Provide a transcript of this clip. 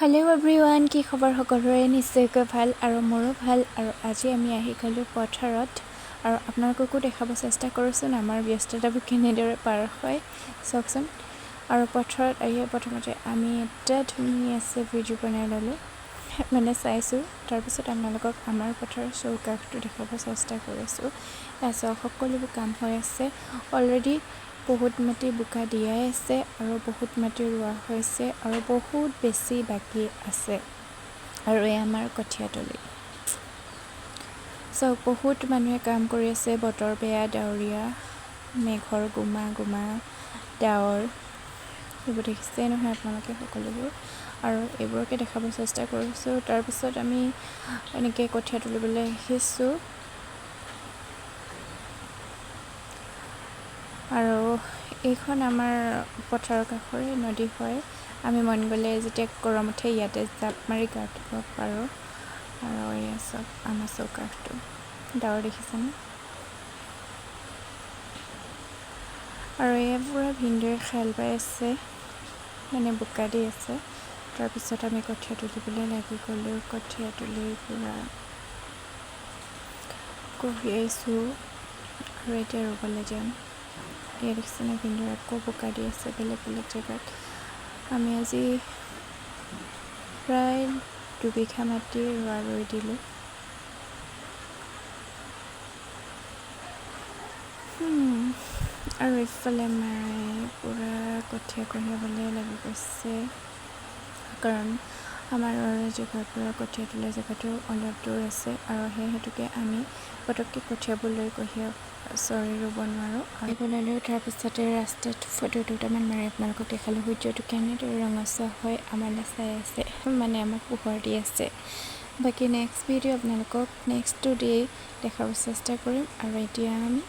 Hello' everyone, কি খবৰ সকলোৰে? নিশ্চয়কৈ ভাল আৰু মোৰো ভাল। আৰু আজি আমি আহি গ'লোঁ পথাৰত আৰু আপোনালোককো দেখাব চেষ্টা কৰোঁচোন আমাৰ ব্যস্ততাবোৰ কেনেদৰে পাৰ হয় চাওকচোন। আৰু পথাৰত আহি প্ৰথমতে আমি এটা ধুনীয়াছে ভিডিঅ' বনাই ল'লোঁ, মানে চাইছোঁ। তাৰপিছত আপোনালোকক আমাৰ পথাৰৰ চৌপাশটো দেখাব চেষ্টা কৰিছোঁ। চাওক, সকলোবোৰ কাম হৈ আছে অলৰেডি। বহুত মাটি বোকা দিয়াই আছে আৰু বহুত মাটি ৰোৱা হৈছে আৰু বহুত বেছি বাকী আছে। আৰু এই আমাৰ কঠীয়াতলি। চাওক, বহুত মানুহে কাম কৰি আছে। বতৰ বেয়া, ডাৱৰীয়া, মেঘৰ গোমা গোমা ডাৱৰ, এইবোৰ দেখিছে নহয় আপোনালোকে সকলোবোৰ। আৰু এইবোৰকে দেখাব চেষ্টা কৰিছোঁ। তাৰপিছত আমি এনেকৈ কঠীয়া তুলিবলৈ আহিছোঁ। আৰু এইখন আমাৰ পথাৰৰ কাষৰে নদী হয়। আমি মন গ'লে যেতিয়া গৰম উঠে ইয়াতে জাপ মাৰি গা ধুব পাৰোঁ। আৰু এয়া চাওক আমাৰ চৌপাশটো, ডাৱৰ দেখিছেনে? আৰু এয়া পূৰা ভিনদেউৱে খাল বাই আছে, মানে বোকা দি আছে। তাৰপিছত আমি কঠীয়া তুলিবলৈ লাগি গ'লোঁ। কঠীয়া তুলি পূৰা কঢ়িয়াইছোঁ আৰু এতিয়া ৰুবলৈ যাম। এয়া দেখিছেনে, ভিনদেউৱে আকৌ বোকা দি আছে বেলেগ বেলেগ জেগাত। আমি আজি প্ৰায় 2 বিঘা মাটি ৰুই দিলোঁ। আৰু এইফালে মায়ে পূৰা কঠীয়া কঢ়িয়াবলৈ লাগি গৈছে, কাৰণ আমাৰ জেগাৰ পৰা কঠীয়া তোলা জেগাটো অলপ দূৰ আছে। আৰু সেই হেতুকে আমি পটককৈ কঠীয়াবোৰ লৈ ৰুব নোৱাৰোঁ। আৰু ল'লোঁ। তাৰপিছতে ৰাস্তাত ফটো দুটামান মাৰি আপোনালোকক দেখালোঁ। সূৰ্যটো কেনেদৰে ৰঙচুৱা হয় আমালৈ চাই আছে, মানে আমাক পোহৰ দি আছে। বাকী নেক্সট ভিডিঅ' আপোনালোকক নেক্সট ডে দেখাব চেষ্টা কৰিম। আৰু এতিয়া আমি